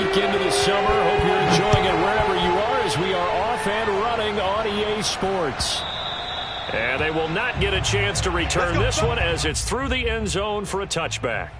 week into the summer. Hope you're enjoying it wherever you are as we are off and running on EA Sports. And they will not get a chance to return this one as it's through the end zone for a touchback.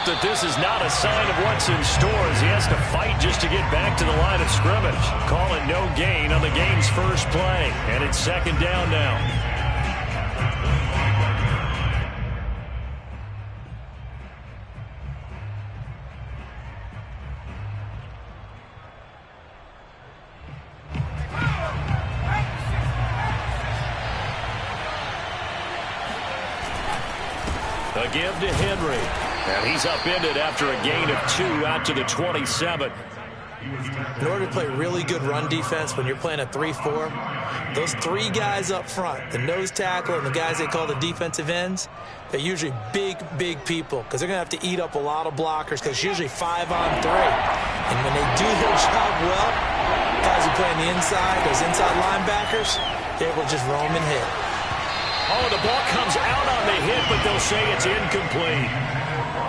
That this is not a sign of what's in store as he has to fight just to get back to the line of scrimmage. Call it no gain on the game's first play, and it's second down now. A give to Henry. And he's upended after a gain of 2 out to the 27. In order to play really good run defense when you're playing a 3-4, those 3 guys up front, the nose tackle and the guys they call the defensive ends, they're usually big people because they're going to have to eat up a lot of blockers because it's usually 5 on 3. And when they do their job well, guys who play on the inside, those inside linebackers, they will just roam and hit. Oh, the ball comes out on the hit, but they'll say it's incomplete.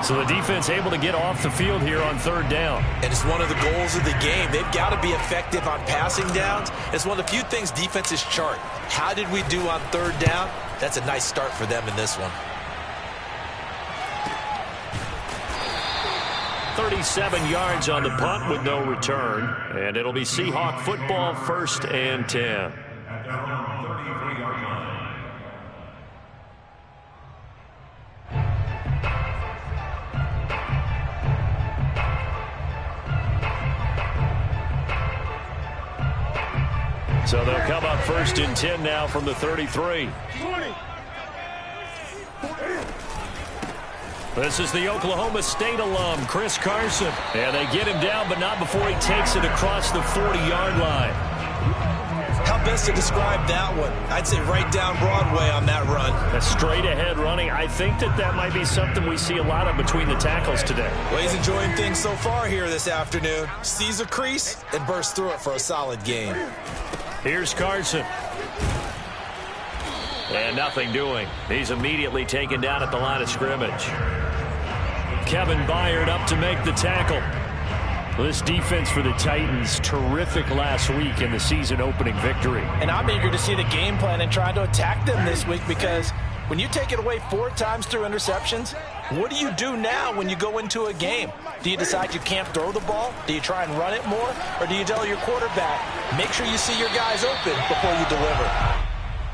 So the defense able to get off the field here on third down. And it's one of the goals of the game. They've got to be effective on passing downs. It's one of the few things defenses chart. How did we do on third down? That's a nice start for them in this one. 37 yards on the punt with no return. And it'll be Seahawk football, 1st and 10. So they'll come up 1st and 10 now from the 33. This is the Oklahoma State alum, Chris Carson. And they get him down, but not before he takes it across the 40-yard line. How best to describe that one? I'd say right down Broadway on that run. A straight-ahead running. I think that might be something we see a lot of between the tackles today. Well, he's enjoying things so far here this afternoon. Sees a crease and bursts through it for a solid gain. Here's Carson. And nothing doing. He's immediately taken down at the line of scrimmage. Kevin Byard up to make the tackle. This defense for the Titans, terrific last week in the season opening victory. And I'm eager to see the game plan and trying to attack them this week because when you take it away 4 times through interceptions, what do you do now when you go into a game? Do you decide you can't throw the ball? Do you try and run it more? Or do you tell your quarterback, make sure you see your guys open before you deliver?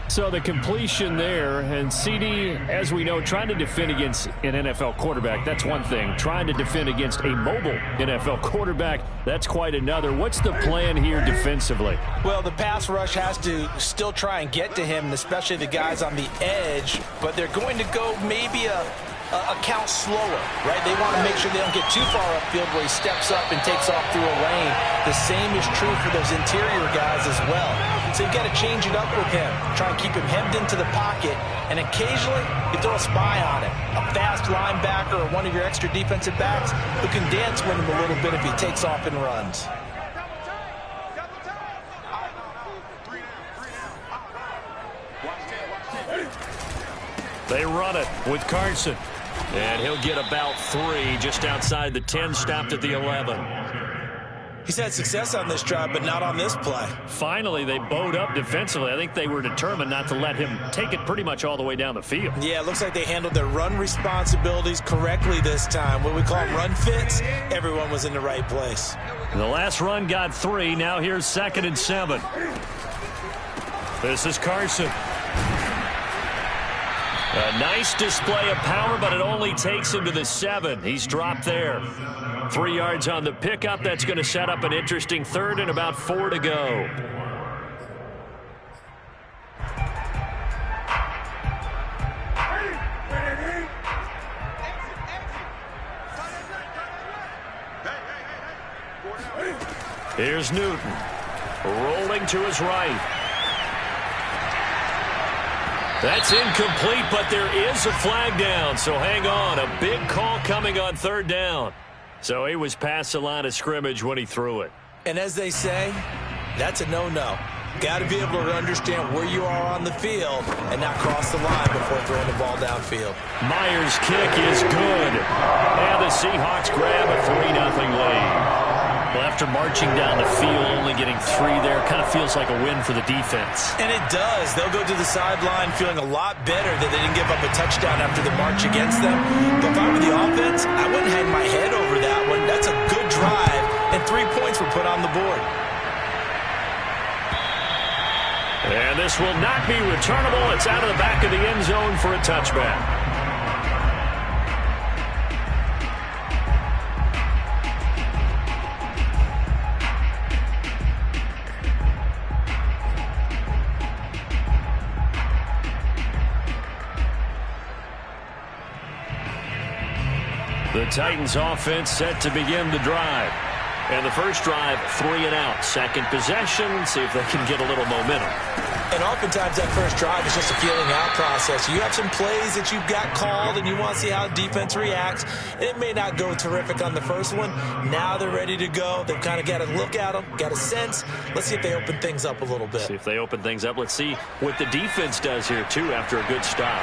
So the completion there, and CD, as we know, trying to defend against an NFL quarterback, that's one thing. Trying to defend against a mobile NFL quarterback, that's quite another. What's the plan here defensively? Well, the pass rush has to still try and get to him, especially the guys on the edge, but they're going to go maybe a count slower, right? They want to make sure they don't get too far upfield where he steps up and takes off through a lane. The same is true for those interior guys as well. So you've got to change it up with him. Try and keep him hemmed into the pocket, and occasionally you throw a spy on him. A fast linebacker or one of your extra defensive backs who can dance with him a little bit if he takes off and runs. They run it with Carson. And he'll get about 3 just outside the 10, stopped at the 11. He's had success on this drive, but not on this play. Finally, they bowed up defensively. I think they were determined not to let him take it pretty much all the way down the field. Yeah, it looks like they handled their run responsibilities correctly this time. What we call run fits, everyone was in the right place. The last run got 3. Now here's 2nd and 7. This is Carson. A nice display of power, but it only takes him to the 7. He's dropped there. 3 yards on the pickup. That's going to set up an interesting 3rd and about 4 to go. Here's Newton. Rolling to his right. That's incomplete, but there is a flag down, so hang on. A big call coming on third down. So he was past the line of scrimmage when he threw it. And as they say, that's a no-no. Got to be able to understand where you are on the field and not cross the line before throwing the ball downfield. Myers' kick is good. And the Seahawks grab a 3-0 lead. Well, after marching down the field, only getting 3 there, kind of feels like a win for the defense. And it does. They'll go to the sideline feeling a lot better that they didn't give up a touchdown after the march against them. But if I were the offense, I wouldn't hang my head over that one. That's a good drive, and 3 points were put on the board. And this will not be returnable. It's out of the back of the end zone for a touchback. The Titans offense set to begin the drive. And the first drive, 3 and out. Second possession, see if they can get a little momentum. And oftentimes that first drive is just a feeling out process. You have some plays that you've got called and you want to see how defense reacts. And it may not go terrific on the first one. Now they're ready to go. They've kind of got to look at them, got a sense. Let's see if they open things up a little bit. See if they open things up. Let's see what the defense does here, too, after a good stop.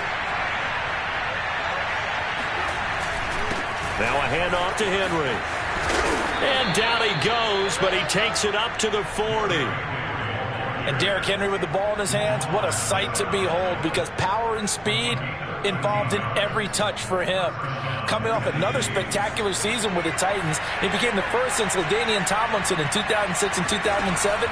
Now a handoff to Henry. And down he goes, but he takes it up to the 40. And Derrick Henry with the ball in his hands, what a sight to behold, because power and speed involved in every touch for him. Coming off another spectacular season with the Titans, he became the first since LaDainian Tomlinson in 2006 and 2007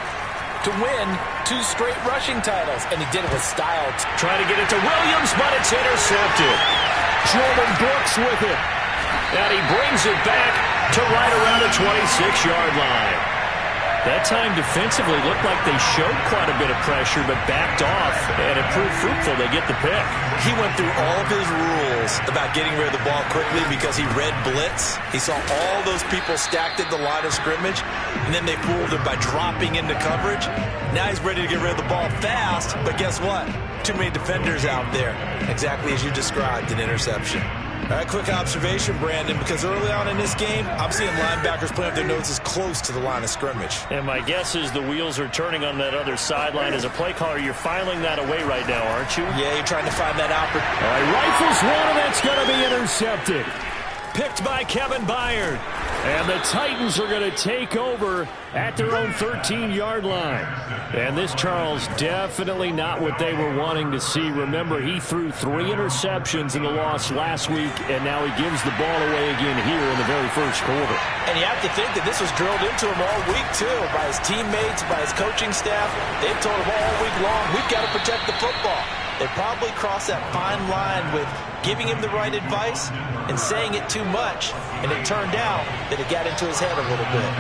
to win 2 straight rushing titles, and he did it with style. Trying to get it to Williams, but it's intercepted. Jordan Brooks with it. And he brings it back to right around the 26-yard line. That time defensively looked like they showed quite a bit of pressure but backed off, and it proved fruitful. They get the pick. He went through all of his rules about getting rid of the ball quickly because he read blitz. He saw all those people stacked at the line of scrimmage, and then they fooled him by dropping into coverage. Now he's ready to get rid of the ball fast, but guess what? Too many defenders out there. Exactly as you described, an interception. All right, quick observation, Brandon, because early on in this game, I'm seeing linebackers playing with their noses close to the line of scrimmage. And my guess is the wheels are turning on that other sideline. As a play caller, you're filing that away right now, aren't you? Yeah, you're trying to find that opportunity. All right, rifles one, and that's going to be intercepted. Picked by Kevin Byard. And the Titans are going to take over at their own 13-yard line. And this, Charles, definitely not what they were wanting to see. Remember, he threw 3 interceptions in the loss last week, and now he gives the ball away again here in the very first quarter. And you have to think that this was drilled into him all week, too, by his teammates, by his coaching staff. They've told him all week long, we've got to protect the football. They probably crossed that fine line with giving him the right advice and saying it too much, and it turned out that it got into his head a little bit.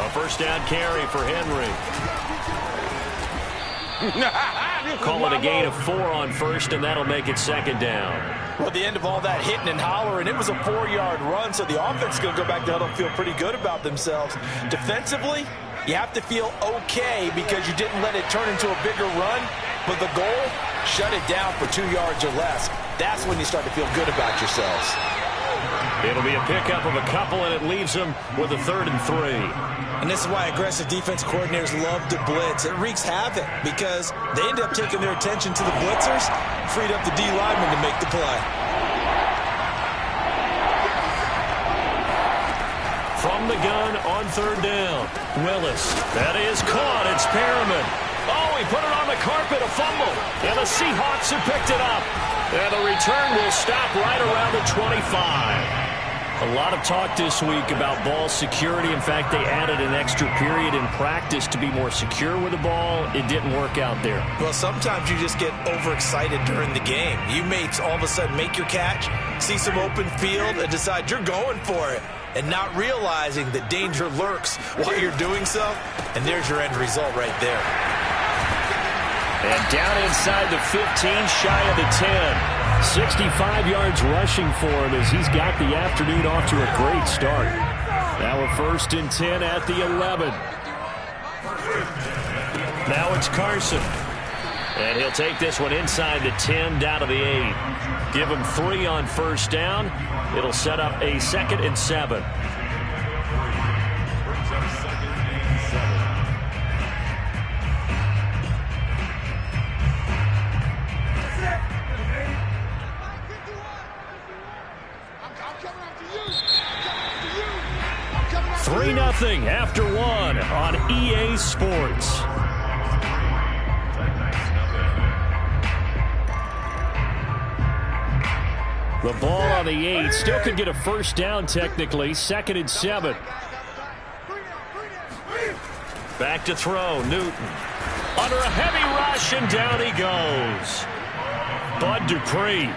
A first down carry for Henry. Call it a gain of 4 on first, and that'll make it second down. Well, at the end of all that hitting and hollering, it was a 4-yard run, so the offense is going to go back to huddle and feel pretty good about themselves. Defensively, you have to feel okay because you didn't let it turn into a bigger run, but the goal, shut it down for 2 yards or less. That's when you start to feel good about yourselves. It'll be a pickup of a couple, and it leaves them with a 3rd and 3. And this is why aggressive defense coordinators love to blitz. It wreaks havoc because they end up taking their attention to the blitzers, freed up the D lineman to make the play. From the gun on 3rd down. Willis. That is caught. It's Perriman. Oh, he put it on the carpet, a fumble. And the Seahawks have picked it up. And the return will stop right around the 25. A lot of talk this week about ball security. In fact, they added an extra period in practice to be more secure with the ball. It didn't work out there. Well, sometimes you just get overexcited during the game. You may all of a sudden make your catch, see some open field, and decide you're going for it, and not realizing that danger lurks while you're doing so. And there's your end result right there. And down inside the 15, shy of the 10. 65 yards rushing for him as he's got the afternoon off to a great start. Now a 1st and 10 at the 11. Now it's Carson. And he'll take this one inside the 10 down to the 8. Give him 3 on 1st down. It'll set up a 2nd and 7. Three nothing after 1 on EA Sports. The ball on the 8. Still could get a 1st down technically. 2nd and 7. Back to throw. Newton. Under a heavy rush, and down he goes. Bud Dupree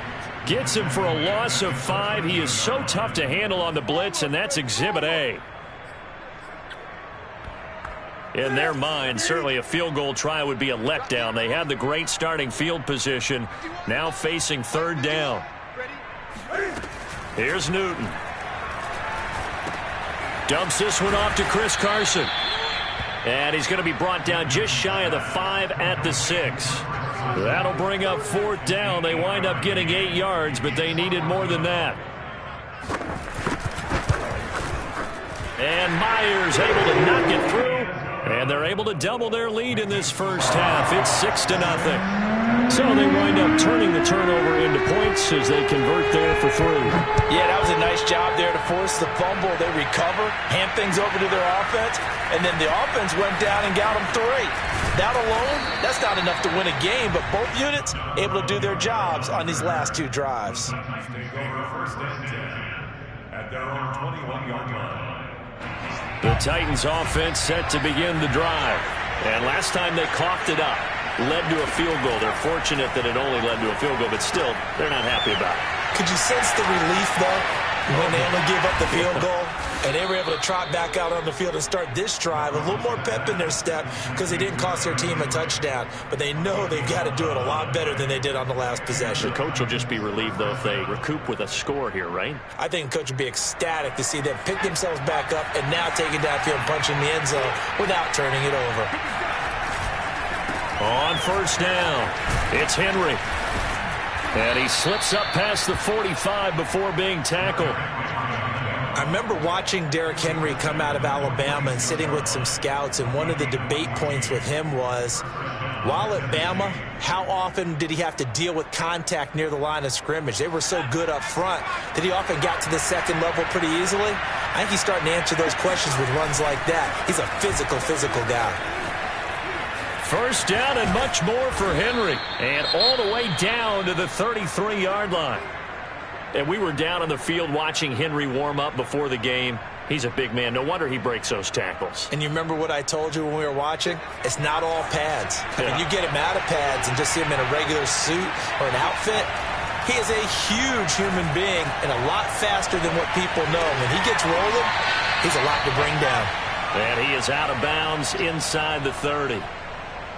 gets him for a loss of 5. He is so tough to handle on the blitz, and that's Exhibit A. In their mind, certainly a field goal try would be a letdown. They had the great starting field position, now facing 3rd down. Here's Newton. Dumps this one off to Chris Carson. And he's going to be brought down just shy of the 5 at the 6. That'll bring up 4th down. They wind up getting 8 yards, but they needed more than that. And Myers able to knock it through. And they're able to double their lead in this 1st half. It's 6-0. So they wind up turning the turnover into points as they convert there for 3. Yeah, that was a nice job there to force the fumble. They recover, hand things over to their offense, and then the offense went down and got them 3. That alone, that's not enough to win a game, but both units able to do their jobs on these last 2 drives. At their own 21-yard line. The Titans offense set to begin the drive. And last time they coughed it up, led to a field goal. They're fortunate that it only led to a field goal, but still, they're not happy about it. Could you sense the relief, though, when they only gave up the field goal? And they were able to trot back out on the field and start this drive. A little more pep in their step because they didn't cost their team a touchdown. But they know they've got to do it a lot better than they did on the last possession. The coach will just be relieved, though, if they recoup with a score here, right? I think the coach would be ecstatic to see them pick themselves back up and now take it downfield and punch in the end zone without turning it over. On 1st down, it's Henry. And he slips up past the 45 before being tackled. I remember watching Derrick Henry come out of Alabama and sitting with some scouts, and one of the debate points with him was, while at Bama, how often did he have to deal with contact near the line of scrimmage? They were so good up front that he often got to the 2nd level pretty easily. I think he's starting to answer those questions with runs like that. He's a physical guy. 1st down and much more for Henry. And all the way down to the 33-yard line. And we were down on the field watching Henry warm up before the game. He's a big man. No wonder he breaks those tackles. And you remember what I told you when we were watching? It's not all pads. Yeah. I mean, you get him out of pads and just see him in a regular suit or an outfit. He is a huge human being and a lot faster than what people know. When he gets rolling, he's a lot to bring down. And he is out of bounds inside the 30.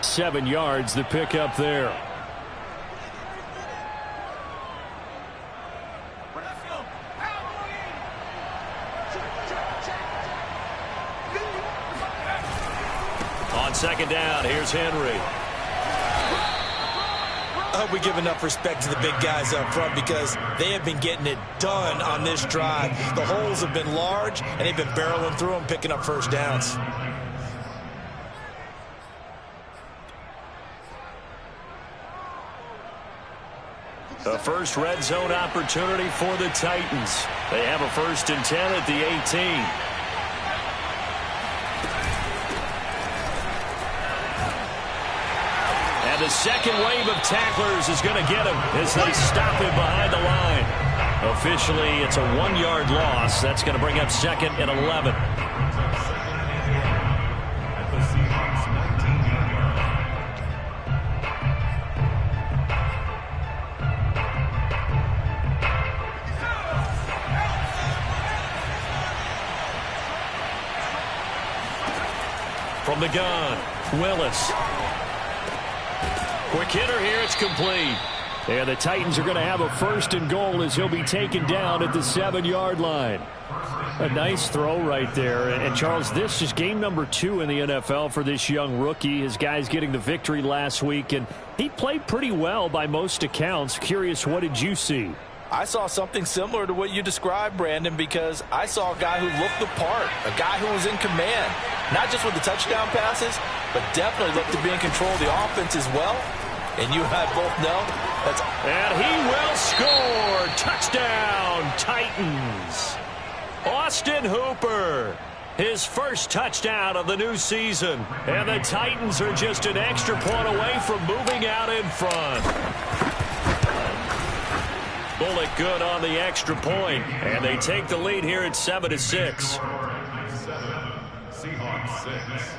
7 yards, the pickup there. On 2nd down, here's Henry. I hope we give enough respect to the big guys up front because they have been getting it done on this drive. The holes have been large, and they've been barreling through them, picking up 1st downs. The first red zone opportunity for the Titans. They have a 1st and 10 at the 18. And the second wave of tacklers is going to get him as they stop him behind the line. Officially, it's a 1-yard loss. That's going to bring up 2nd and 11. From the gun, Willis. Quick hitter here, it's complete. And the Titans are going to have a 1st and goal as he'll be taken down at the 7-yard line. A nice throw right there. And Charles, this is game number 2 in the NFL for this young rookie. His guys getting the victory last week, and he played pretty well by most accounts. Curious, what did you see? I saw something similar to what you described, Brandon, because I saw a guy who looked the part, a guy who was in command, not just with the touchdown passes, but definitely looked to be in control of the offense as well. And you and I both know that's... And he will score! Touchdown, Titans! Austin Hooper, his first touchdown of the new season. And the Titans are just an extra point away from moving out in front. Bullet good on the extra point, and they take the lead here at 7-6. Seahawks 6.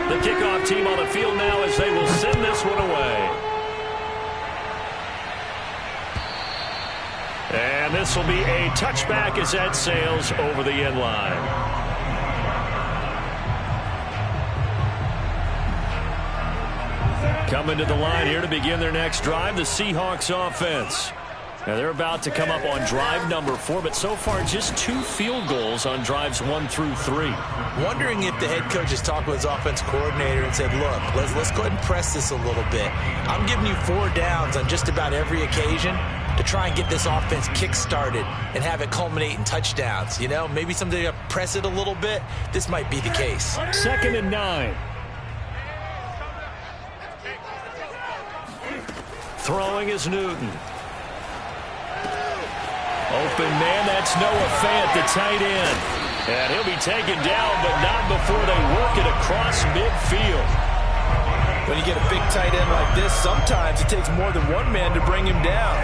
The kickoff team on the field now as they will send this one away. And this will be a touchback as that sails over the end line. Coming to the line here to begin their next drive, the Seahawks offense. Now they're about to come up on drive number 4, but so far just 2 field goals on drives 1 through 3. Wondering if the head coach has talked with his offense coordinator and said, look, let's go ahead and press this a little bit. I'm giving you 4 downs on just about every occasion to try and get this offense kick-started and have it culminate in touchdowns. You know, maybe someday you press it a little bit. This might be the case. 2nd and 9. Throwing is Newton. Open man, that's Noah Fant, the tight end. And he'll be taken down, but not before they work it across midfield. When you get a big tight end like this, sometimes it takes more than one man to bring him down.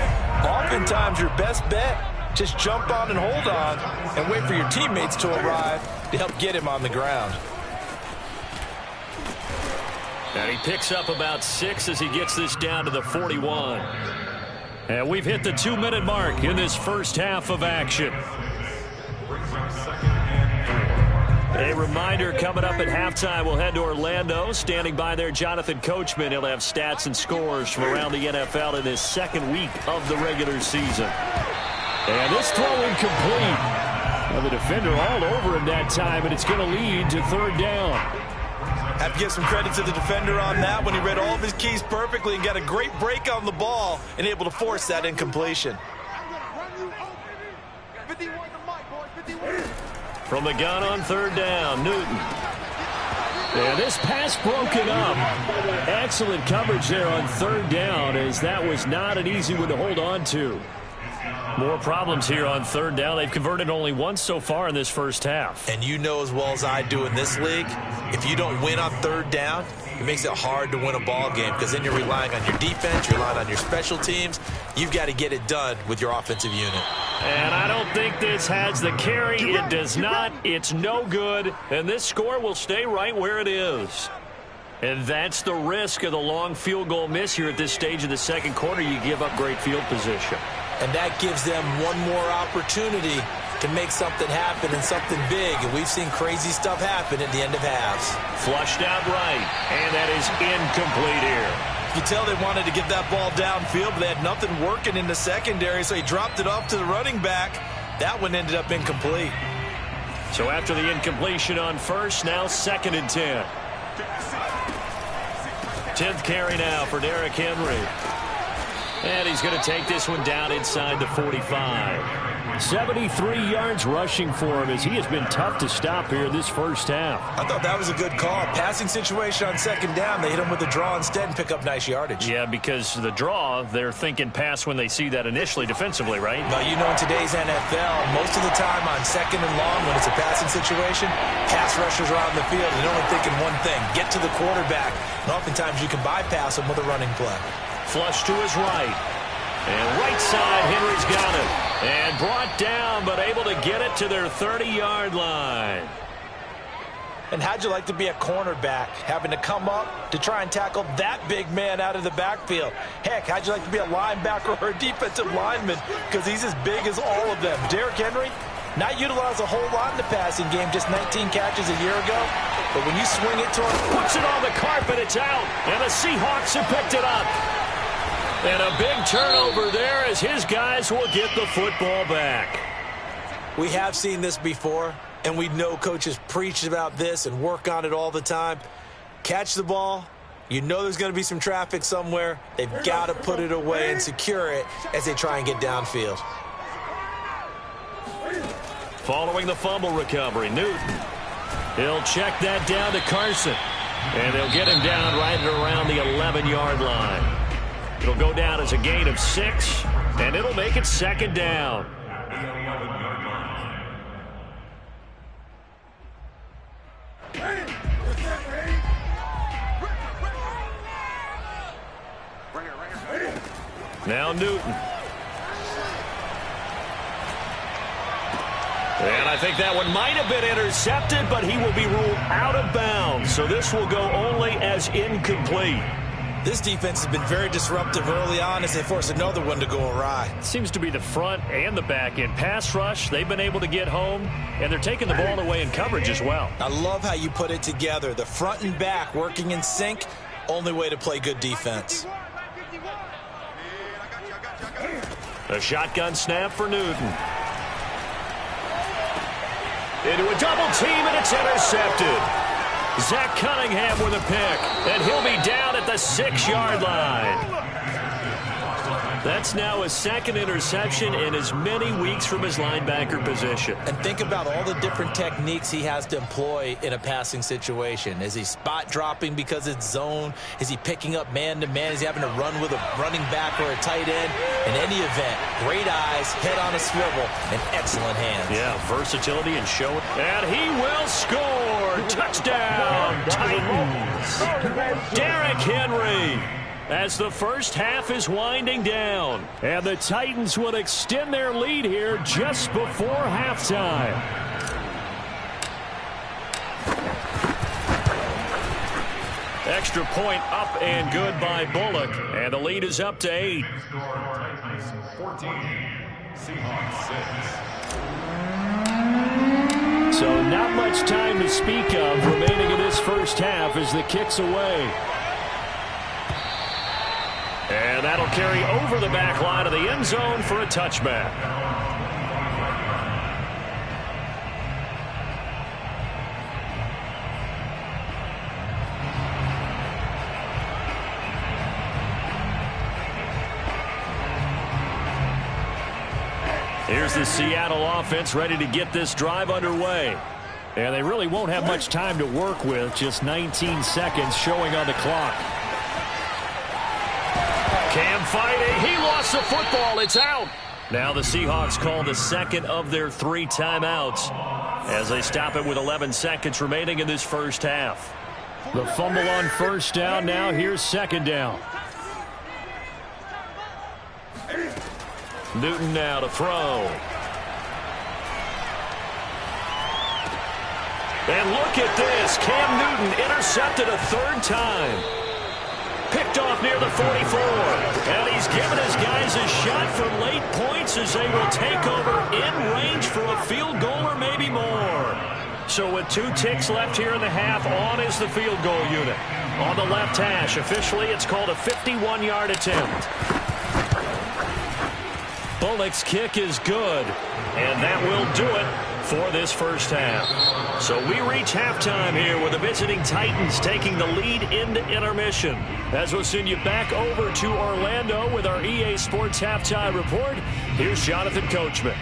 Oftentimes, your best bet, just jump on and hold on and wait for your teammates to arrive to help get him on the ground. And he picks up about 6 as he gets this down to the 41. And we've hit the 2-minute mark in this first half of action. A reminder, coming up at halftime, we'll head to Orlando. Standing by there, Jonathan Coachman. He'll have stats and scores from around the NFL in his 2nd week of the regular season. And this throw incomplete. Well, the defender all over him that time, and it's going to lead to 3rd down. Have to give some credit to the defender on that when he read all of his keys perfectly and got a great break on the ball and able to force that incompletion. From the gun on 3rd down, Newton. And this pass broken up. Excellent coverage there on 3rd down, as that was not an easy one to hold on to. More problems here on 3rd down. They've converted only once so far in this first half. And you know as well as I do in this league, if you don't win on 3rd down, it makes it hard to win a ball game because then you're relying on your defense, you're relying on your special teams. You've got to get it done with your offensive unit. And I don't think this has the carry. It does not. It's no good. And this score will stay right where it is. And that's the risk of the long field goal miss here at this stage of the 2nd quarter. You give up great field position. And that gives them one more opportunity to make something happen and something big. And we've seen crazy stuff happen at the end of halves. Flushed out right, and that is incomplete here. You tell they wanted to get that ball downfield, but they had nothing working in the secondary, so he dropped it off to the running back. That one ended up incomplete. So after the incompletion on 1st, now 2nd and 10. 10th carry now for Derrick Henry. And he's going to take this one down inside the 45. 73 yards rushing for him as he has been tough to stop here this first half. I thought that was a good call. Passing situation on 2nd down. They hit him with a draw instead and pick up nice yardage. Yeah, because the draw, they're thinking pass when they see that initially defensively, right? Well, you know, in today's NFL, most of the time on 2nd and long when it's a passing situation, pass rushers are on the field and they're only thinking one thing, get to the quarterback. And oftentimes you can bypass them with a running play. Flush to his right. And right side, Henry's got it. And brought down, but able to get it to their 30-yard line. And how'd you like to be a cornerback, having to come up to try and tackle that big man out of the backfield? Heck, how'd you like to be a linebacker or a defensive lineman? Because he's as big as all of them. Derrick Henry, Not utilized a whole lot in the passing game, just 19 catches a year ago. But when you swing it to him, puts it on the carpet, it's out. And the Seahawks have picked it up. And a big turnover there as his guys will get the football back. We have seen this before, and we know coaches preach about this and work on it all the time. Catch the ball. You know there's going to be some traffic somewhere. They've got to put it away and secure it as they try and get downfield. Following the fumble recovery, Newton. He'll check that down to Carson. And they'll get him down right around the 11-yard line. It'll go down as a gain of 6, and it'll make it second down. Now Newton. And I think that one might have been intercepted, but he will be ruled out of bounds. So this will go only as incomplete. This defense has been very disruptive early on as they force another one to go awry. Seems to be the front and the back end. Pass rush, they've been able to get home, and they're taking the ball away in coverage as well. I love how you put it together. The front and back working in sync, only way to play good defense. A shotgun snap for Newton. Into a double team, and it's intercepted. Zach Cunningham with a pick, and he'll be down at the 6-yard line. That's now his second interception in as many weeks from his linebacker position. And think about all the different techniques he has to employ in a passing situation. Is he spot dropping because it's zone? Is he picking up man-to-man? Is he having to run with a running back or a tight end? In any event, great eyes, head on a swivel, and excellent hands. Yeah, versatility and show. And he will score. Touchdown, Titans. Derrick Henry. As the first half is winding down. And the Titans will extend their lead here just before halftime. Extra point up and good by Bullock. And the lead is up to 8. Titans 14, Seahawks 6. So not much time to speak of remaining in this first half as the kick's away. And that'll carry over the back line of the end zone for a touchback. Here's the Seattle offense ready to get this drive underway. And they really won't have much time to work with, just 19 seconds showing on the clock. Cam fighting. He lost the football. It's out. Now the Seahawks call the second of their 3 timeouts as they stop it with 11 seconds remaining in this first half. The fumble on first down. Now here's second down. Newton now to throw. And look at this. Cam Newton intercepted a 3rd time. Picked off near the 44. And he's given his guys a shot for late points as they will take over in range for a field goal or maybe more. So with 2 ticks left here in the half, on is the field goal unit. On the left hash, officially it's called a 51-yard attempt. Bullock's kick is good, and that will do it for this first half. So we reach halftime here with the visiting Titans taking the lead into intermission. As we'll send you back over to Orlando with our EA Sports Halftime Report, here's Jonathan Coachman.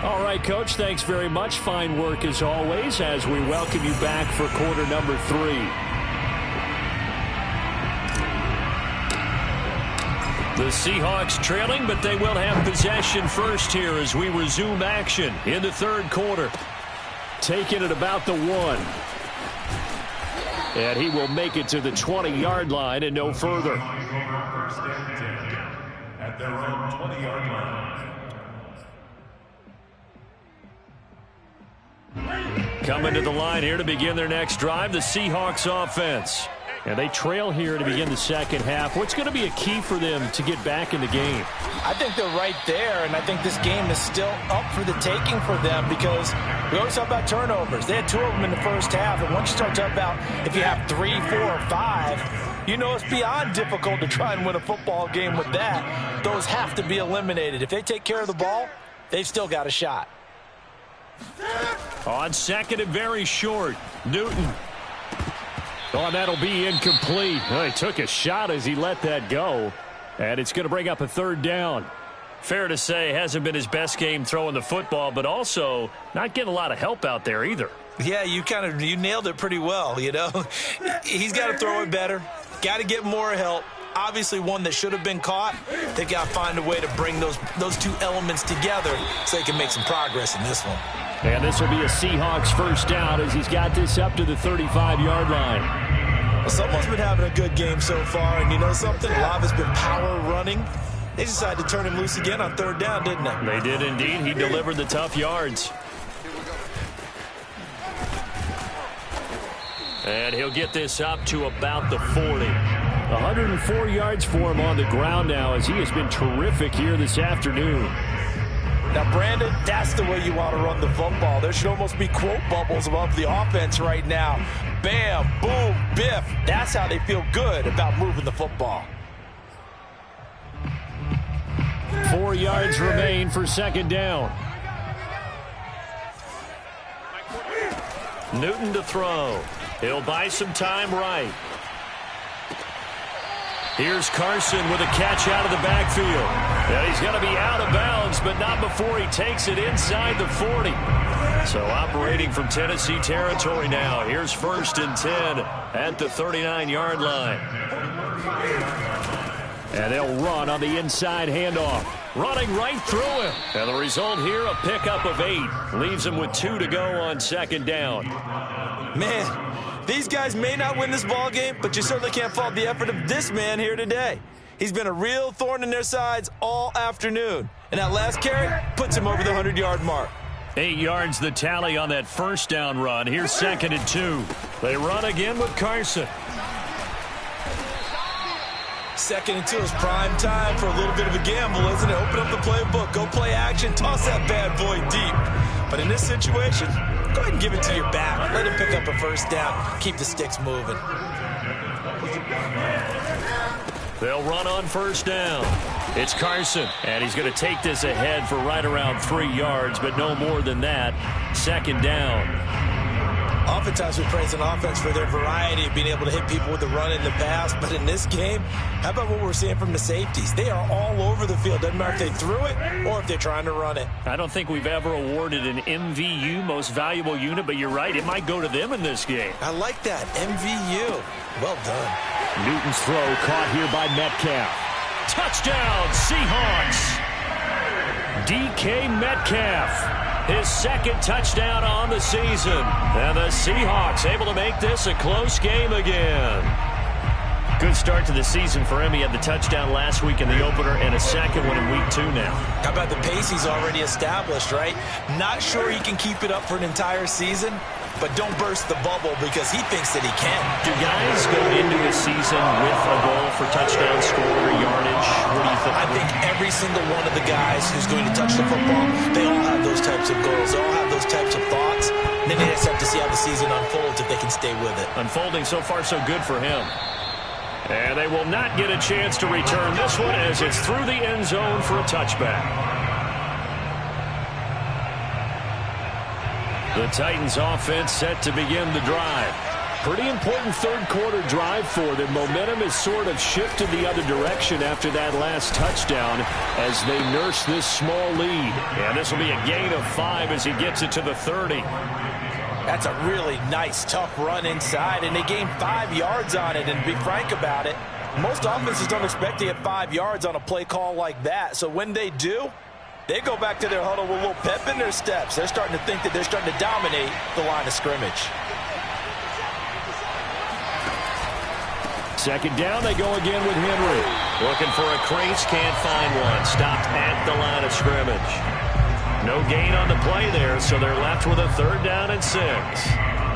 All right, Coach, thanks very much. Fine work as always as we welcome you back for quarter number 3. The Seahawks trailing, but they will have possession first here as we resume action in the 3rd quarter. Taking it about the 1. And he will make it to the 20-yard line and no further. At their own 20-yard line. Coming to the line here to begin their next drive, the Seahawks offense. And they trail here to begin the second half. What's going to be a key for them to get back in the game? I think they're right there, and I think this game is still up for the taking for them because we always talk about turnovers. They had 2 of them in the first half, and once you start talking about if you have 3, 4, or 5, you know it's beyond difficult to try and win a football game with that. Those have to be eliminated. If they take care of the ball, they've still got a shot. On second and very short, Newton. Oh, that'll be incomplete. Well, he took a shot as he let that go. And it's going to bring up a third down. Fair to say, hasn't been his best game throwing the football, but also not getting a lot of help out there either. Yeah, you nailed it pretty well, you know. He's got to throw it better. Got to get more help. Obviously one that should have been caught. They got to find a way to bring those 2 elements together so they can make some progress in this one. And this will be a Seahawks first down as he's got this up to the 35-yard line. Well, someone's been having a good game so far, and you know something? A lot of it's been power running. They decided to turn him loose again on third down, didn't they? They did indeed. He delivered the tough yards. And he'll get this up to about the 40. 104 yards for him on the ground now as he has been terrific here this afternoon. Now, Brandon, that's the way you want to run the football. There should almost be quote bubbles above the offense right now. Bam, boom, biff. That's how they feel good about moving the football. 4 yards remain for second down. Newton to throw. He'll buy some time right. Here's Carson with a catch out of the backfield. And he's going to be out of bounds, but not before he takes it inside the 40. So operating from Tennessee territory now. Here's 1st and 10 at the 39-yard line. And they'll run on the inside handoff. Running right through him. And the result here, a pickup of 8. Leaves him with 2 to go on second down. Man, these guys may not win this ball game, but you certainly can't fault the effort of this man here today. He's been a real thorn in their sides all afternoon. And that last carry puts him over the 100-yard mark. 8 yards the tally on that first down run. Here's 2nd and 2. They run again with Carson. 2nd and 2 is prime time for a little bit of a gamble, isn't it? Open up the playbook, go play action, toss that bad boy deep. But in this situation, go ahead and give it to your back. Let him pick up a first down. Keep the sticks moving. They'll run on first down. It's Carson, and he's going to take this ahead for right around 3 yards, but no more than that. Second down. Oftentimes we praise an offense for their variety of being able to hit people with the run in the pass, but in this game, how about what we're seeing from the safeties? They are all over the field. Doesn't matter if they threw it or if they're trying to run it. I don't think we've ever awarded an MVU, most valuable unit, but you're right, it might go to them in this game. I like that, MVU. Well done. Newton's throw caught here by Metcalf. Touchdown, Seahawks! DK Metcalf. His 2nd touchdown on the season. And the Seahawks able to make this a close game again. Good start to the season for him. He had the touchdown last week in the opener and a 2nd one in week 2 now. How about the pace he's already established, right? Not sure he can keep it up for an entire season, but don't burst the bubble because he thinks that he can. Do guys go into a season with a goal for touchdown score or yardage? What do you think? I think every single one of the guys who's going to touch the football, they all have those types of goals. They all have those types of thoughts. And then they just have to see how the season unfolds if they can stay with it. Unfolding so far so good for him. And they will not get a chance to return this one as it's through the end zone for a touchback. The Titans offense set to begin the drive. Pretty important third quarter drive for them. Momentum has sort of shifted the other direction after that last touchdown as they nurse this small lead. And this will be a gain of 5 as he gets it to the 30. That's a really nice, tough run inside, and they gained 5 yards on it. And to be frank about it, most offenses don't expect to get 5 yards on a play call like that. So when they do, they go back to their huddle with a little pep in their steps. They're starting to think that they're starting to dominate the line of scrimmage. Second down, they go again with Henry. Looking for a crease, can't find one. Stopped at the line of scrimmage. No gain on the play there, so they're left with a 3rd down and 6.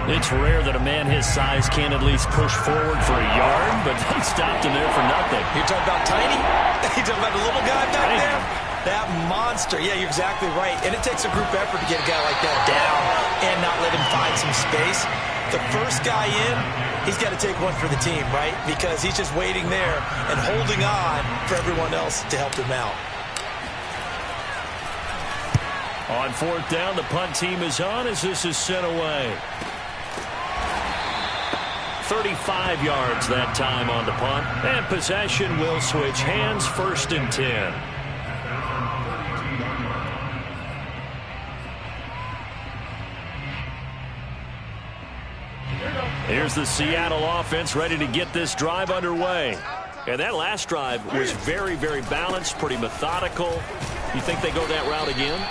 It's rare that a man his size can at least push forward for a yard, but they stopped him there for nothing. You're talking about tiny? You're talking about the little guy back there? That monster. Yeah, you're exactly right. And it takes a group effort to get a guy like that down and not let him find some space. The first guy in, he's got to take one for the team, right? Because he's just waiting there and holding on for everyone else to help him out. On fourth down, the punt team is on as this is sent away. 35 yards that time on the punt. And possession will switch hands, 1st and 10. Here's the Seattle offense ready to get this drive underway. And that last drive was very, very balanced, pretty methodical. You think they go that route again?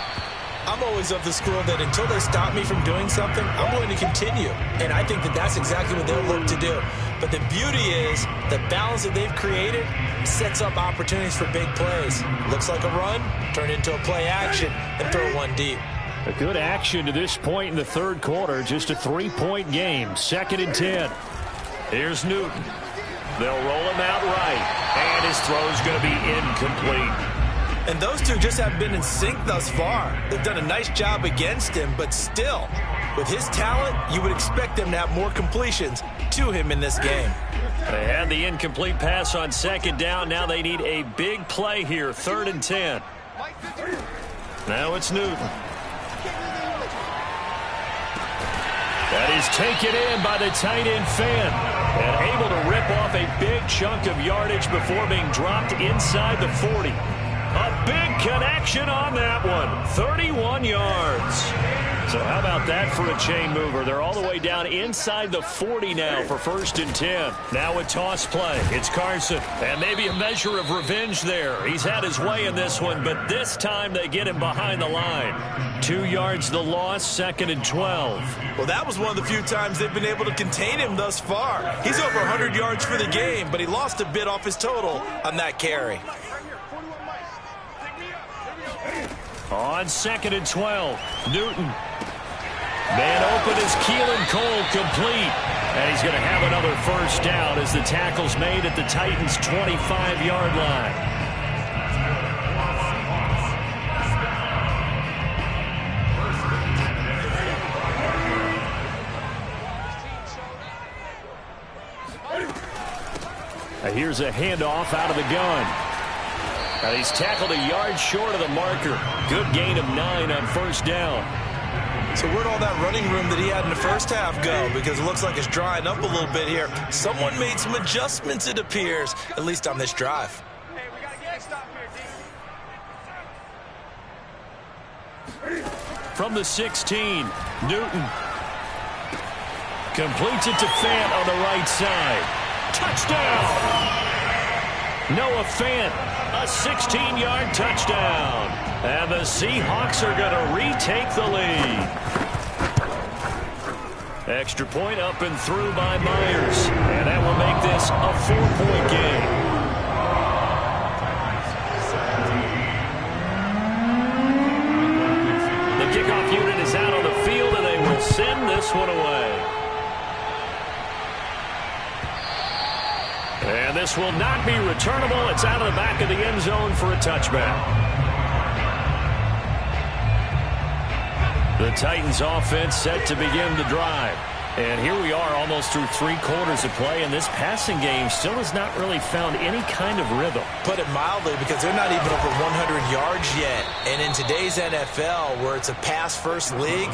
I'm always of the school that until they stop me from doing something, I'm going to continue. And I think that that's exactly what they'll look to do. But the beauty is the balance that they've created sets up opportunities for big plays. Looks like a run, turn into a play action, and throw one deep. A good action to this point in the third quarter. Just a 3-point game. 2nd and 10. Here's Newton. They'll roll him out right. And his throw's going to be incomplete. And those two just haven't been in sync thus far. They've done a nice job against him, but still, with his talent, you would expect them to have more completions to him in this game. They had the incomplete pass on 2nd down. Now they need a big play here, 3rd and 10. Now it's Newton. That is taken in by the tight end Fan. And able to rip off a big chunk of yardage before being dropped inside the 40. A big connection on that one. 31 yards. So how about that for a chain mover? They're all the way down inside the 40 now for 1st and 10. Now a toss play. It's Carson. And maybe a measure of revenge there. He's had his way in this one, but this time they get him behind the line. 2 yards the loss, 2nd and 12. Well, that was one of the few times they've been able to contain him thus far. He's over 100 yards for the game, but he lost a bit off his total on that carry. On 2nd and 12, Newton. Man open is Keelan Cole, complete. And he's going to have another 1st down as the tackle's made at the Titans' 25-yard line. Here's a handoff out of the gun. And he's tackled a yard short of the marker. Good gain of 9 on 1st down. So where'd all that running room that he had in the first half go? Because it looks like it's drying up a little bit here. Someone made some adjustments, it appears, at least on this drive. Hey, we got to get a stop here, D. From the 16, Newton completes it to Fant on the right side. Touchdown! Noah Fant, a 16-yard touchdown. And the Seahawks are going to retake the lead. Extra point up and through by Myers. And that will make this a 4-point game. The kickoff unit is out on the field, and they will send this one away. And this will not be returnable. It's out of the back of the end zone for a touchback. The Titans offense set to begin the drive. And here we are almost through 3 quarters of play, and this passing game still has not really found any kind of rhythm. Put it mildly, because they're not even over 100 yards yet. And in today's NFL, where it's a pass-first league,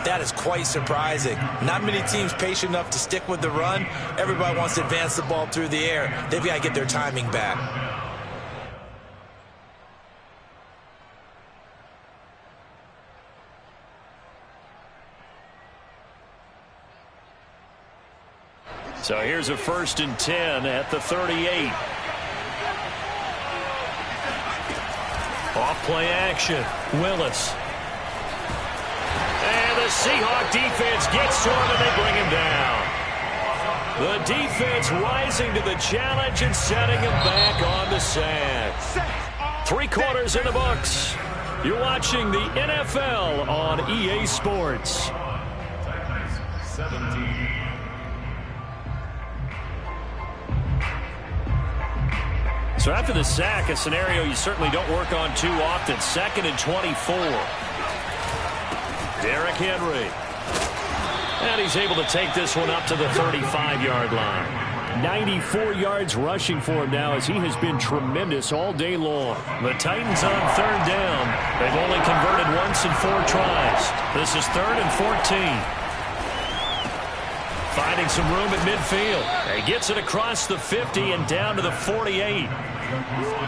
that is quite surprising. Not many teams patient enough to stick with the run. Everybody wants to advance the ball through the air. They've got to get their timing back. So here's a 1st and 10 at the 38. Off play action. Willis. And the Seahawk defense gets to him and they bring him down. The defense rising to the challenge and setting him back on the sack. 3 quarters in the books. You're watching the NFL on EA Sports. 17. So after the sack, a scenario you certainly don't work on too often. 2nd and 24. Derrick Henry. And he's able to take this one up to the 35-yard line. 94 yards rushing for him now as he has been tremendous all day long. The Titans on 3rd down. They've only converted once in 4 tries. This is 3rd and 14. Finding some room at midfield. He gets it across the 50 and down to the 48.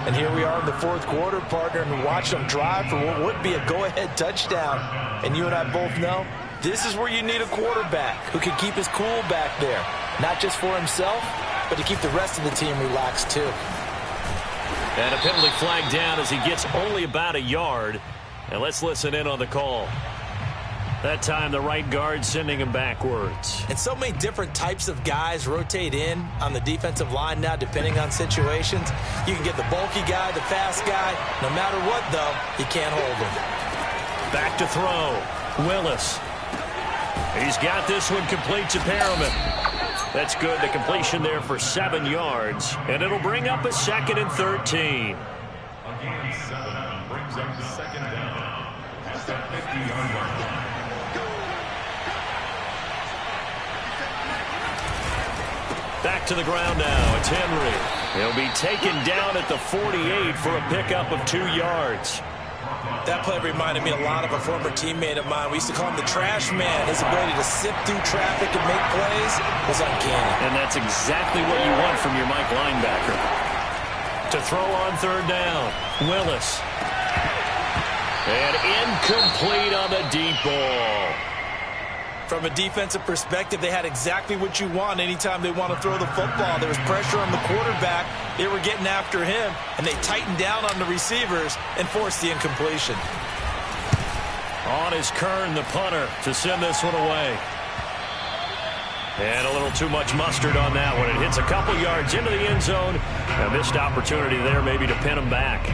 And here we are in the 4th quarter, partner, and watch them drive for what would be a go-ahead touchdown. And you and I both know this is where you need a quarterback who can keep his cool back there. Not just for himself, but to keep the rest of the team relaxed too. And a penalty flag down as he gets only about a yard. And let's listen in on the call. That time the right guard sending him backwards. And so many different types of guys rotate in on the defensive line now depending on situations. You can get the bulky guy, the fast guy. No matter what, though, you can't hold him. Back to throw. Willis. He's got this one complete to Perriman. That's good. The completion there for 7 yards. And it'll bring up a 2nd and 13. Again, 7 brings up 2nd down at the 50-yard line. Back to the ground now. It's Henry. He'll be taken down at the 48 for a pickup of 2 yards. That play reminded me a lot of a former teammate of mine. We used to call him the trash man. His ability to sift through traffic and make plays was uncanny. And that's exactly what you want from your Mike linebacker. To throw on 3rd down. Willis. And incomplete on the deep ball. From a defensive perspective, they had exactly what you want anytime they want to throw the football. There was pressure on the quarterback. They were getting after him, and they tightened down on the receivers and forced the incompletion. On is Kern, the punter, to send this one away. And a little too much mustard on that one. It hits a couple yards into the end zone. A missed opportunity there maybe to pin him back.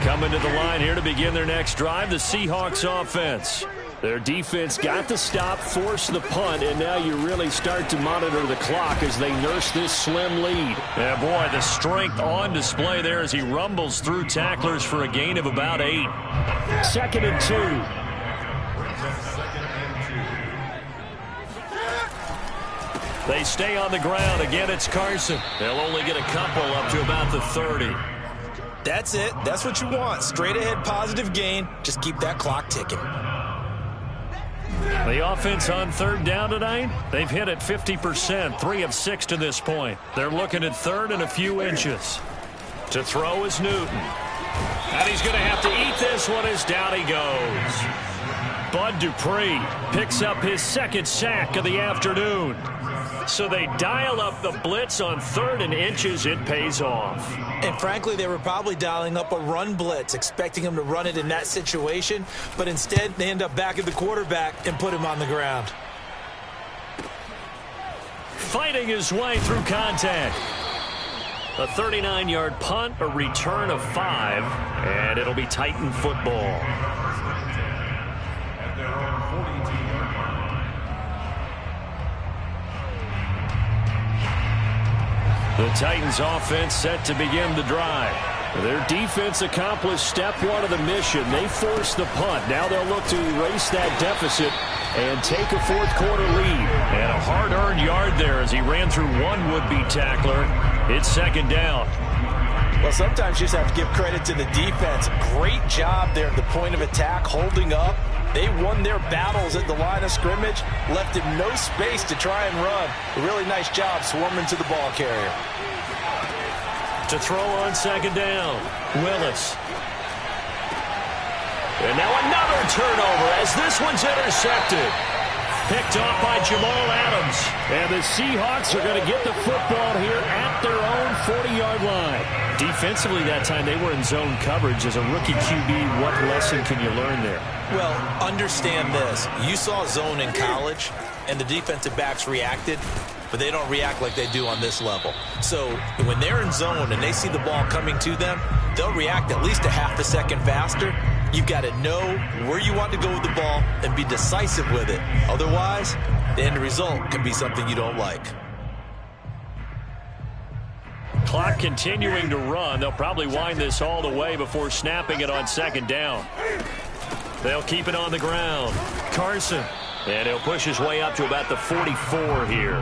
Coming to the line here to begin their next drive, the Seahawks offense. Their defense got the stop, forced the punt, and now you really start to monitor the clock as they nurse this slim lead. Yeah, boy, the strength on display there as he rumbles through tacklers for a gain of about 8. 2nd and 2. They stay on the ground. Again, it's Carson. They'll only get a couple up to about the 30. That's it. That's what you want. Straight ahead positive gain. Just keep that clock ticking. The offense on 3rd down tonight, they've hit it 50%, 3 of 6 to this point. They're looking at 3rd and a few inches. To throw is Newton. And he's going to have to eat this one as down he goes. Bud Dupree picks up his 2nd sack of the afternoon. So they dial up the blitz on 3rd and inches. It pays off. And frankly, they were probably dialing up a run blitz, expecting him to run it in that situation. But instead, they end up back at the quarterback and put him on the ground. Fighting his way through contact. A 39-yard punt, a return of 5, and it'll be Titan football. At their own 42-yard line. The Titans offense set to begin the drive. Their defense accomplished step 1 of the mission. They forced the punt. Now they'll look to erase that deficit and take a 4th quarter lead. And a hard-earned yard there as he ran through one would-be tackler. It's 2nd down. Well, sometimes you just have to give credit to the defense. Great job there at the point of attack, holding up. They won their battles at the line of scrimmage, left him no space to try and run. A really nice job swarming to the ball carrier. To throw on 2nd down, Willis. And now another turnover as this one's intercepted. Picked off by Jamal Adams. And the Seahawks are going to get the football here at their own 40-yard line. Defensively that time, they were in zone coverage. As a rookie QB, what lesson can you learn there? Well, understand this. You saw zone in college, and the defensive backs reacted, but they don't react like they do on this level. So when they're in zone and they see the ball coming to them, they'll react at least a half a second faster. You've got to know where you want to go with the ball and be decisive with it. Otherwise, the end result can be something you don't like. Clock continuing to run. They'll probably wind this all the way before snapping it on second down. They'll keep it on the ground. Carson. And he'll push his way up to about the 44 here.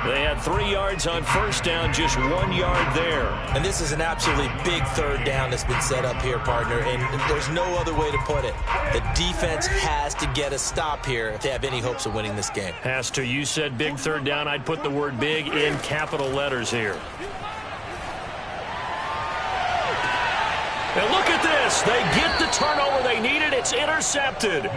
They had 3 yards on first down, just 1 yard there. And this is an absolutely big third down that's been set up here, partner, and there's no other way to put it. The defense has to get a stop here if they have any hopes of winning this game. Has to. You said big third down. I'd put the word big in capital letters here. And look at this. They get the turnover they needed. It's intercepted.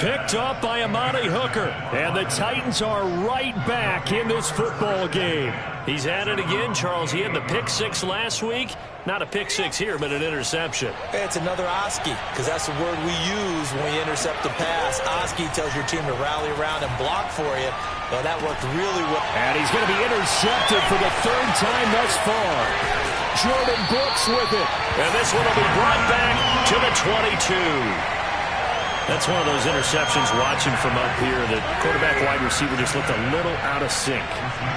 Picked up by Amani Hooker. And the Titans are right back in this football game. He's at it again, Charles. He had the pick six last week. Not a pick six here, but an interception. It's another Oski, because that's the word we use when we intercept a pass. Oski tells your team to rally around and block for you. Well, that worked really well. And he's going to be intercepted for the third time thus far. Jordan Brooks with it. And this one will be brought back to the 22. That's one of those interceptions watching from up here. The quarterback wide receiver just looked a little out of sync.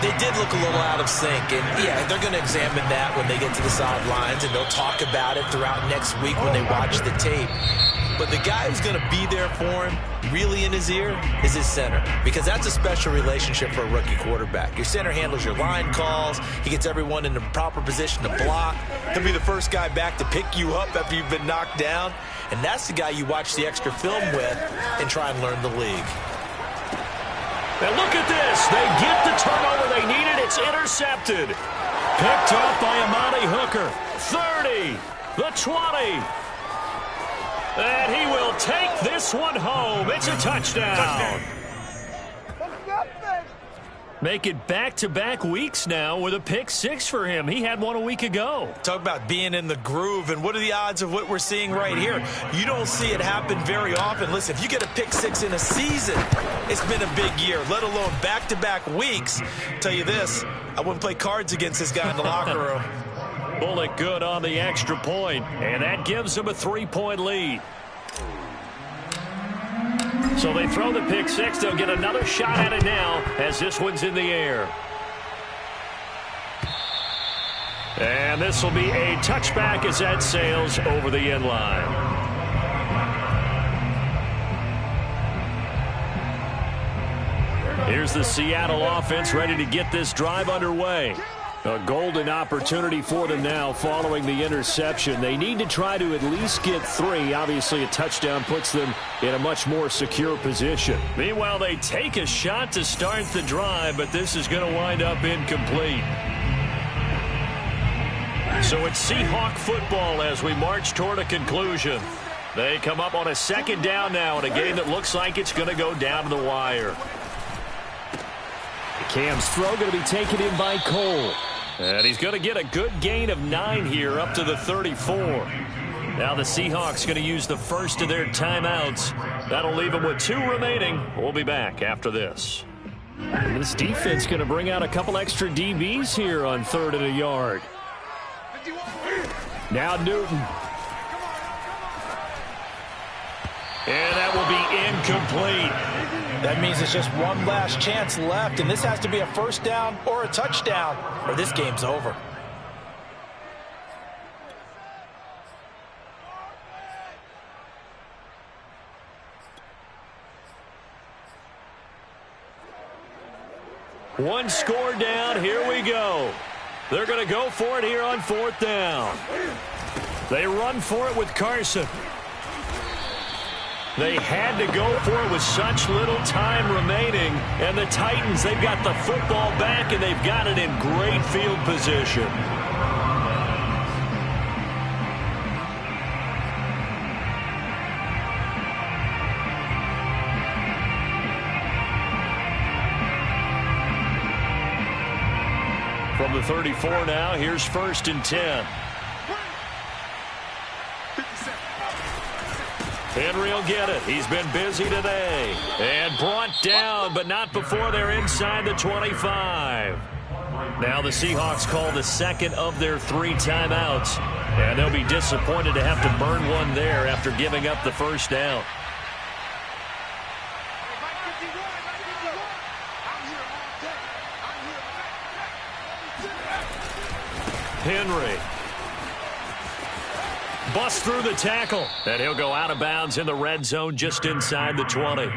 They did look a little out of sync. And, yeah, they're going to examine that when they get to the sidelines, and they'll talk about it throughout next week when they watch the tape. But the guy who's going to be there for him, really in his ear, is his center. Because that's a special relationship for a rookie quarterback. Your center handles your line calls. He gets everyone in the proper position to block. He'll be the first guy back to pick you up after you've been knocked down. And that's the guy you watch the extra film with and try and learn the league. And look at this. They get the turnover they needed. It's intercepted. Picked up by Amani Hooker. 30. The 20. And he will take this one home. It's a touchdown. Make it back-to-back weeks now with a pick six for him. He had one a week ago. Talk about being in the groove, and what are the odds of what we're seeing right here? You don't see it happen very often. Listen, if you get a pick six in a season, it's been a big year, let alone back-to-back weeks. Tell you this, I wouldn't play cards against this guy in the locker room. Bullet good on the extra point, and that gives him a 3-point lead. So they throw the pick six. They'll get another shot at it now as this one's in the air. And this will be a touchback as that sails over the end line. Here's the Seattle offense ready to get this drive underway. A golden opportunity for them now following the interception. They need to try to at least get 3. Obviously, a touchdown puts them in a much more secure position. Meanwhile, they take a shot to start the drive, but this is going to wind up incomplete. So it's Seahawk football as we march toward a conclusion. They come up on a second down now in a game that looks like it's going to go down to the wire. Cam's throw going to be taken in by Cole. And he's going to get a good gain of 9 here up to the 34. Now the Seahawks going to use the first of their timeouts. That'll leave them with 2 remaining. We'll be back after this. And this defense going to bring out a couple extra DBs here on 3rd and a yard. Now Newton. And that will be incomplete. That means it's just one last chance left, and this has to be a first down or a touchdown, or this game's over. One score down. Here we go. They're going to go for it here on 4th down. They run for it with Carson. They had to go for it with such little time remaining. And the Titans, they've got the football back, and they've got it in great field position. the 34 now. Here's 1st and 10. Henry will get it. He's been busy today. And brought down, but not before they're inside the 25. Now the Seahawks call the second of their 3 timeouts. And they'll be disappointed to have to burn one there after giving up the first down. Henry. Busts through the tackle. And he'll go out of bounds in the red zone just inside the 20.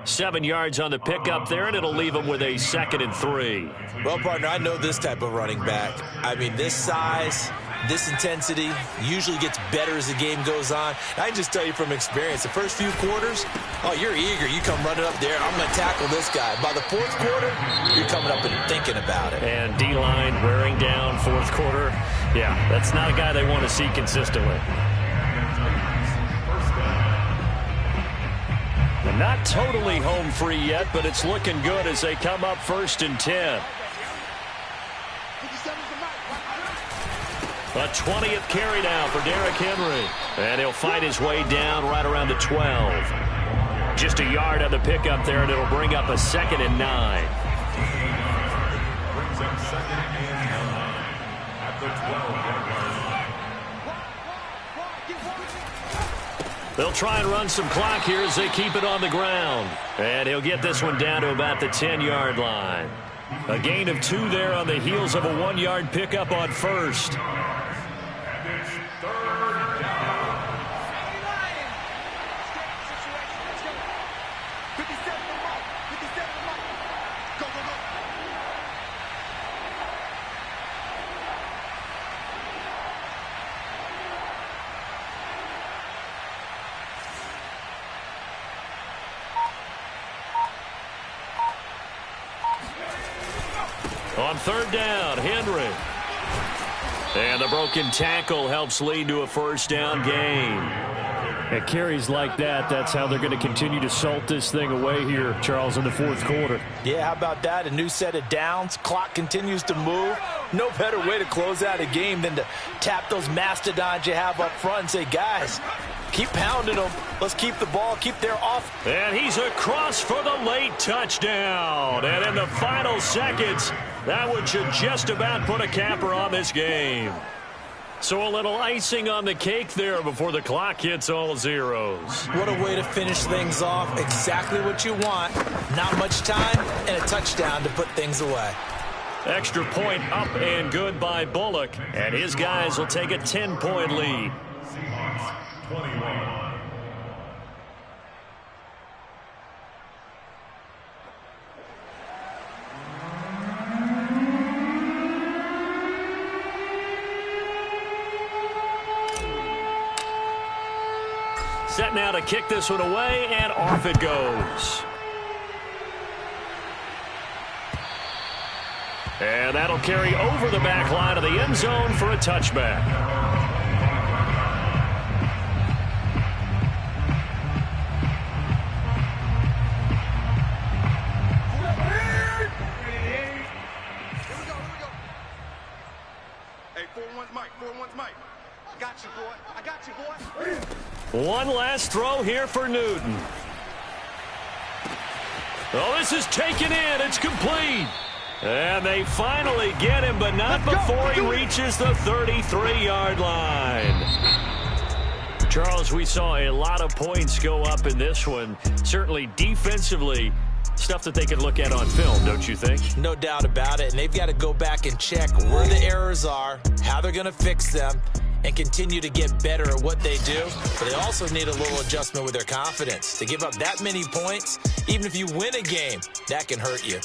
7 yards on the pickup there, and it'll leave him with a 2nd and 3. Well, partner, I know this type of running back. I mean, this size, this intensity usually gets better as the game goes on. I can just tell you from experience, the first few quarters, oh, you're eager. You come running up there, I'm going to tackle this guy. By the 4th quarter, you're coming up and thinking about it. And D-line wearing down 4th quarter. Yeah, that's not a guy they want to see consistently. And not totally home free yet, but it's looking good as they come up 1st and 10. A 20th carry now for Derrick Henry. And he'll fight his way down right around the 12. Just a yard on the pickup there, and it'll bring up a 2nd and 9. Brings up 2nd and 9 at the 12-yard line. They'll try and run some clock here as they keep it on the ground. And he'll get this one down to about the 10-yard line. A gain of 2 there on the heels of a 1-yard pickup on 1st. And it's 3rd down. On 3rd down, Henry. And the broken tackle helps lead to a 1st down gain. At carries like that, that's how they're going to continue to salt this thing away here, Charles, in the 4th quarter. Yeah, how about that? A new set of downs. Clock continues to move. No better way to close out a game than to tap those mastodons you have up front and say, guys, keep pounding them. Let's keep the ball, keep their off. And he's across for the late touchdown. And in the final seconds, that one should just about put a capper on this game. So a little icing on the cake there before the clock hits all zeros. What a way to finish things off. Exactly what you want. Not much time and a touchdown to put things away. Extra point up and good by Bullock. And his guys will take a 10-point lead. Seahawks 21. Set now to kick this one away, and off it goes. And that'll carry over the back line of the end zone for a touchback. Hey, 4-1's Mike. 4-1's Mike. I got you, boy. I got you, boy. One last throw here for Newton. Oh, this is taken in. It's complete. And they finally get him, but not before he reaches the 33-yard line. Charles, we saw a lot of points go up in this one. Certainly defensively, stuff that they can look at on film, don't you think? No doubt about it. And they've got to go back and check where the errors are, how they're going to fix them, and continue to get better at what they do. But they also need a little adjustment with their confidence. To give up that many points, even if you win a game, that can hurt you.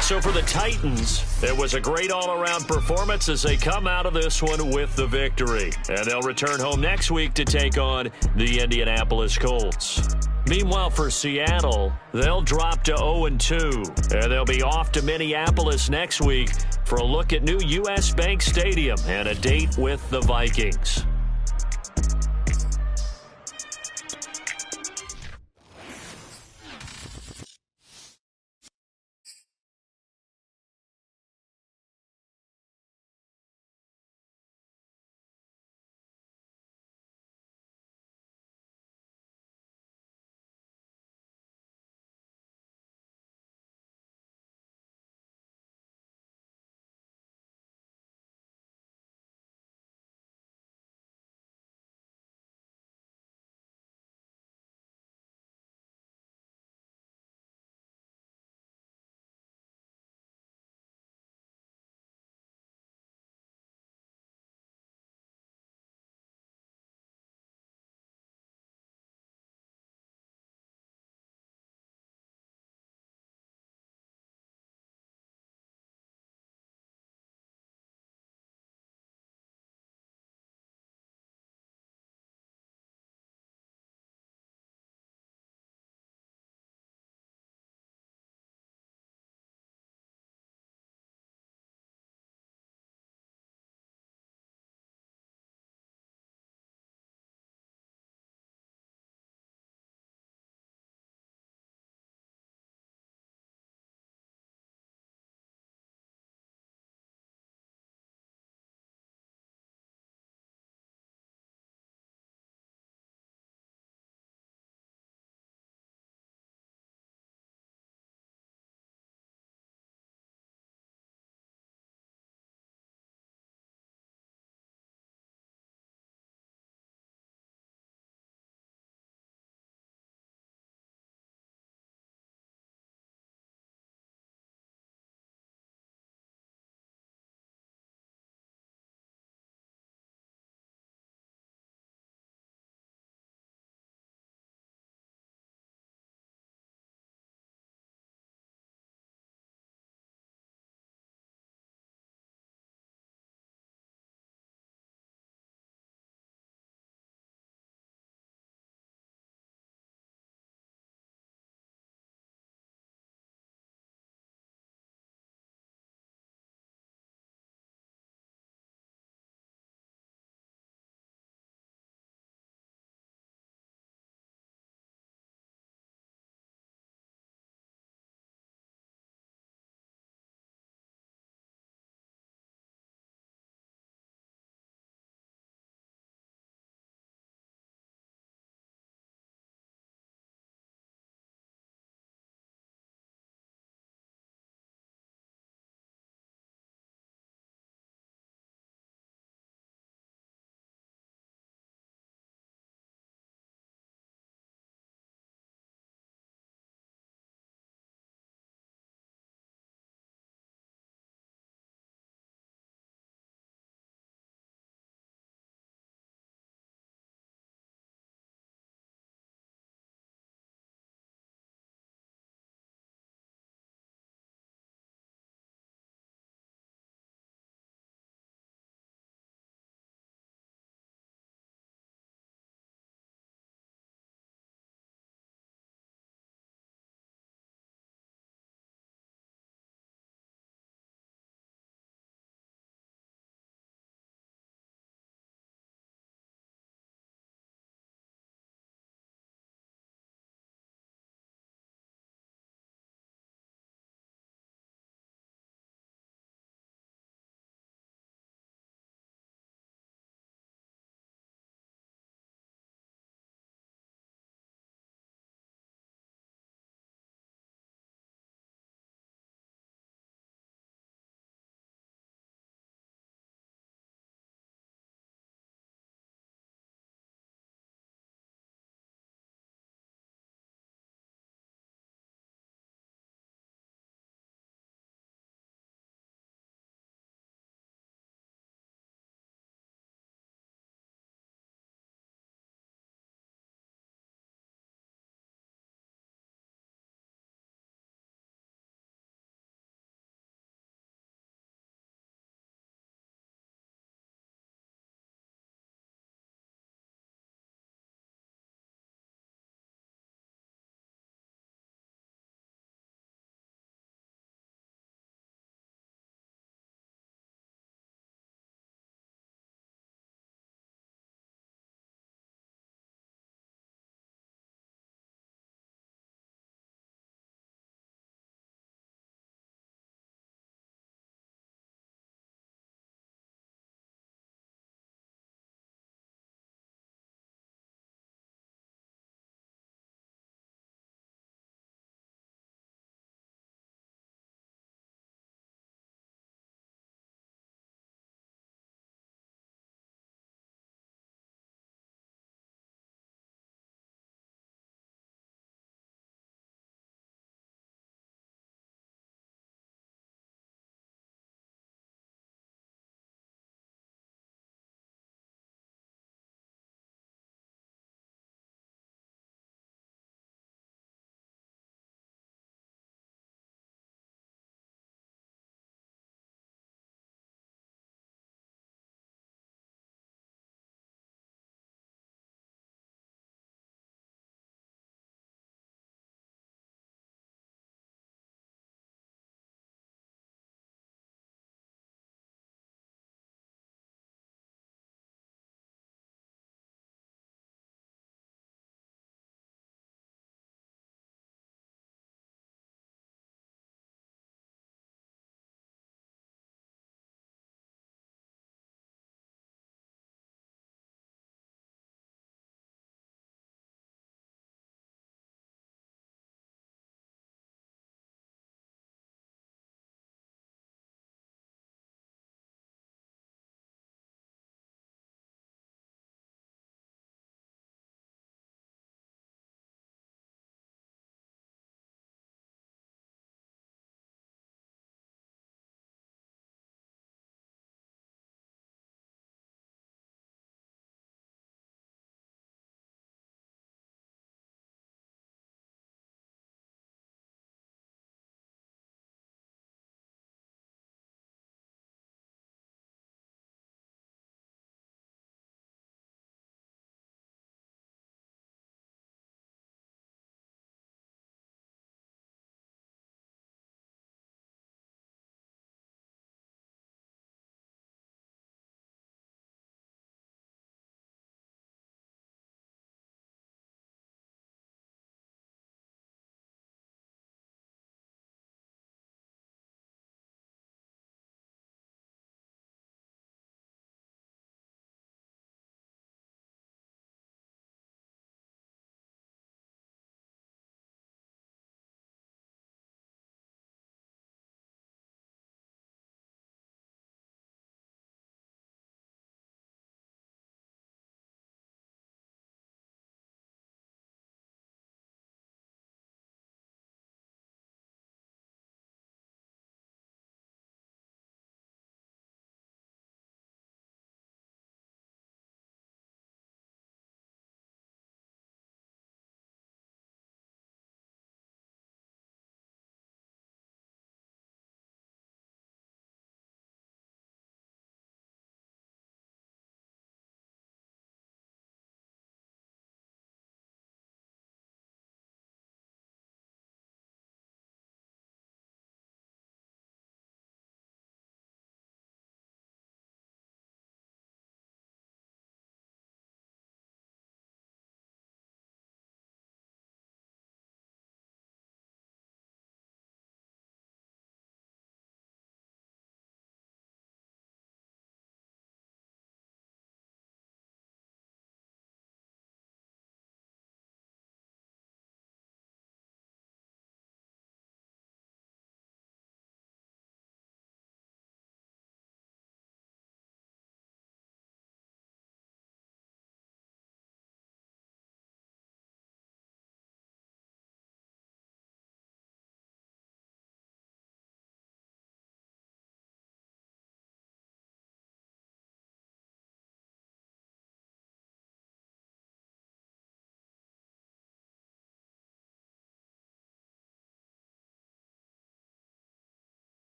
So for the Titans, it was a great all-around performance as they come out of this one with the victory. And they'll return home next week to take on the Indianapolis Colts. Meanwhile, for Seattle, they'll drop to 0-2. And they'll be off to Minneapolis next week for a look at new U.S. Bank Stadium and a date with the Vikings.